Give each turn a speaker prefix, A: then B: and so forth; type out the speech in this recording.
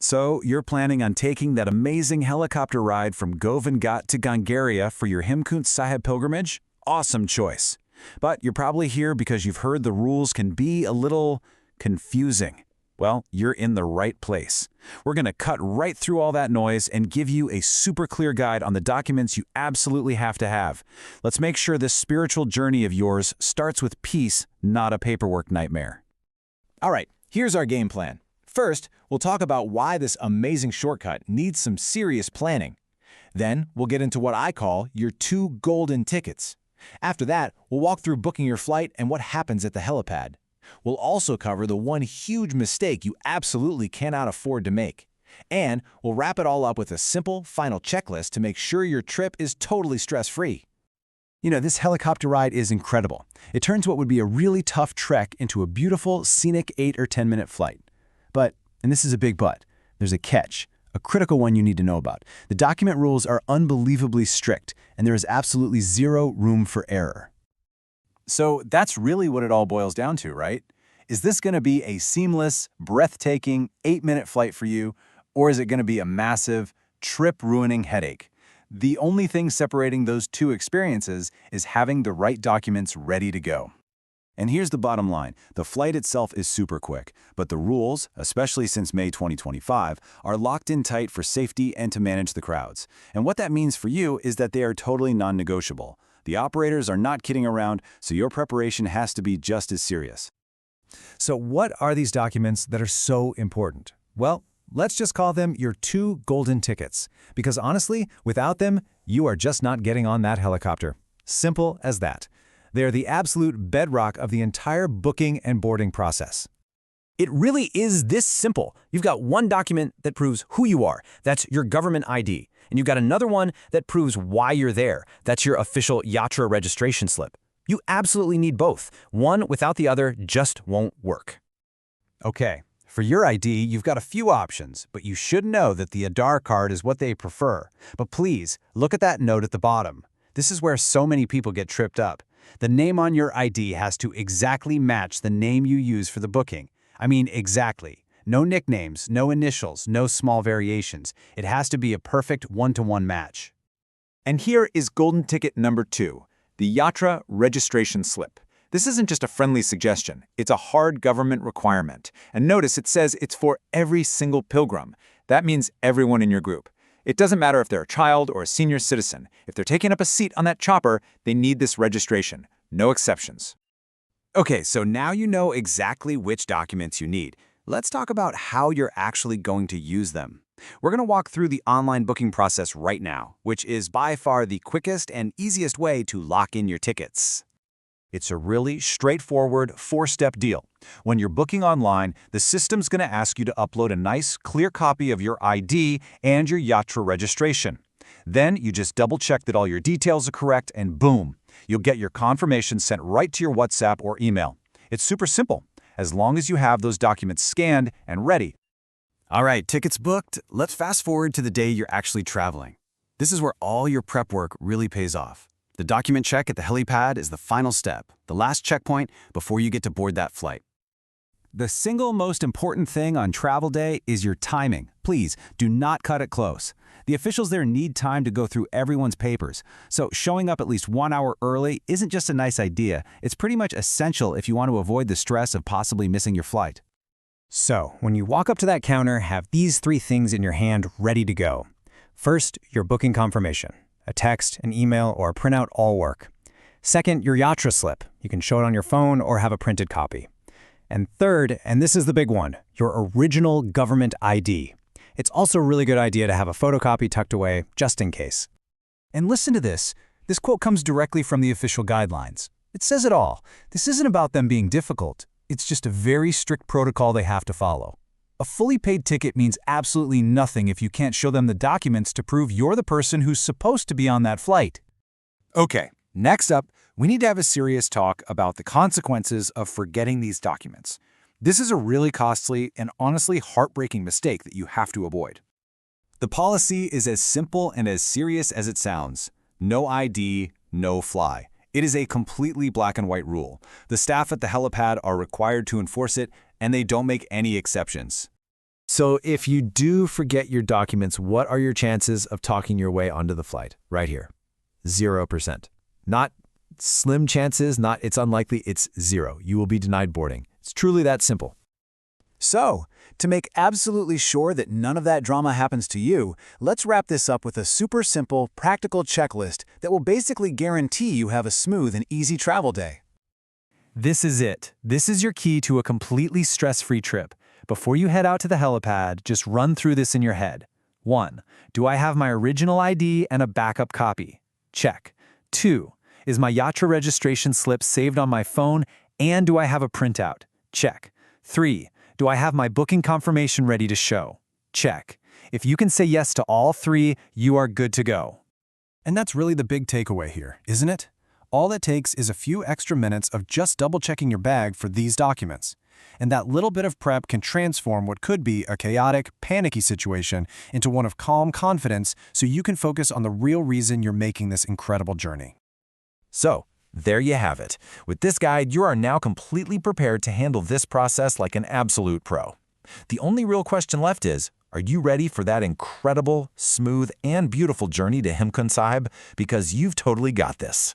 A: So, you're planning on taking that amazing helicopter ride from Govindghat to Ghangaria for your Hemkund Sahib pilgrimage? Awesome choice. But you're probably here because you've heard the rules can be a little confusing. Well, you're in the right place. We're going to cut right through all that noise and give you a super clear guide on the documents you absolutely have to have. Let's make sure this spiritual journey of yours starts with peace, not a paperwork nightmare.
B: All right, here's our game plan. First, we'll talk about why this amazing shortcut needs some serious planning. Then, we'll get into what I call your 2 golden tickets. After that, we'll walk through booking your flight and what happens at the helipad. We'll also cover the one huge mistake you absolutely cannot afford to make. And we'll wrap it all up with a simple, final checklist to make sure your trip is totally stress-free.
A: You know, this helicopter ride is incredible. It turns what would be a really tough trek into a beautiful, scenic 8 or 10-minute flight. But, and this is a big but, there's a catch, a critical one you need to know about. The document rules are unbelievably strict, and there is absolutely zero room for error. So that's really what it all boils down to, right? Is this going to be a seamless, breathtaking 8-minute flight for you, or is it going to be a massive, trip-ruining headache? The only thing separating those two experiences is having the right documents ready to go. And here's the bottom line. The flight itself is super quick, but the rules, especially since May 2025, are locked in tight for safety and to manage the crowds. And what that means for you is that they are totally non-negotiable. The operators are not kidding around, so your preparation has to be just as serious.
C: So what are these documents that are so important? Well, let's just call them your 2 golden tickets, because honestly, without them, you are just not getting on that helicopter. Simple as that. They are the absolute bedrock of the entire booking and boarding process.
D: It really is this simple. You've got one document that proves who you are. That's your government ID. And you've got another one that proves why you're there. That's your official Yatra Registration Slip. You absolutely need both. One without the other just won't work.
C: Okay, for your ID, you've got a few options, but you should know that the Aadhaar card is what they prefer. But please, look at that note at the bottom. This is where so many people get tripped up. The name on your ID has to exactly match the name you use for the booking. I mean, exactly. No nicknames, no initials, no small variations. It has to be a perfect one-to-one match.
B: And here is golden ticket number 2, the Yatra Registration Slip. This isn't just a friendly suggestion. It's a hard government requirement. And notice it says it's for every single pilgrim. That means everyone in your group. It doesn't matter if they're a child or a senior citizen. If they're taking up a seat on that chopper, they need this registration. No exceptions.
A: Okay, so now you know exactly which documents you need. Let's talk about how you're actually going to use them. We're going to walk through the online booking process right now, which is by far the quickest and easiest way to lock in your tickets. It's a really straightforward 4-step deal. When you're booking online, the system's going to ask you to upload a nice, clear copy of your ID and your Yatra registration. Then you just double-check that all your details are correct, and boom, you'll get your confirmation sent right to your WhatsApp or email. It's super simple, as long as you have those documents scanned and ready. All right, tickets booked. Let's fast forward to the day you're actually traveling. This is where all your prep work really pays off. The document check at the helipad is the final step, the last checkpoint before you get to board that flight. The single most important thing on travel day is your timing. Please, do not cut it close. The officials there need time to go through everyone's papers, so showing up at least 1 hour early isn't just a nice idea, it's pretty much essential if you want to avoid the stress of possibly missing your flight.
C: So, when you walk up to that counter, have these 3 things in your hand ready to go. First, your booking confirmation. A text, an email, or a printout all work. Second, your Yatra slip. You can show it on your phone or have a printed copy. And third, and this is the big one, your original government ID. It's also a really good idea to have a photocopy tucked away, just in case. And listen to this. This quote comes directly from the official guidelines. It says it all. This isn't about them being difficult. It's just a very strict protocol they have to follow. A fully paid ticket means absolutely nothing if you can't show them the documents to prove you're the person who's supposed to be on that flight.
B: Okay, next up, we need to have a serious talk about the consequences of forgetting these documents. This is a really costly and honestly heartbreaking mistake that you have to avoid.
A: The policy is as simple and as serious as it sounds. No ID, no fly. It is a completely black and white rule. The staff at the helipad are required to enforce it, and they don't make any exceptions.
D: So if you do forget your documents, what are your chances of talking your way onto the flight? Right here, 0%. Not slim chances, not it's unlikely, it's 0. You will be denied boarding. It's truly that simple.
A: So, to make absolutely sure that none of that drama happens to you, let's wrap this up with a super simple, practical checklist that will basically guarantee you have a smooth and easy travel day.
D: This is it. This is your key to a completely stress-free trip. Before you head out to the helipad, just run through this in your head. 1. Do I have my original ID and a backup copy? Check. 2. Is my Yatra registration slip saved on my phone, and do I have a printout? Check. 3. Do I have my booking confirmation ready to show? Check. If you can say yes to all 3, you are good to go.
C: And that's really the big takeaway here, isn't it? All it takes is a few extra minutes of just double-checking your bag for these documents. And that little bit of prep can transform what could be a chaotic, panicky situation into one of calm confidence so you can focus on the real reason you're making this incredible journey.
D: So, there you have it. With this guide, you are now completely prepared to handle this process like an absolute pro. The only real question left is, are you ready for that incredible, smooth, and beautiful journey to Hemkund Sahib? Because you've totally got this.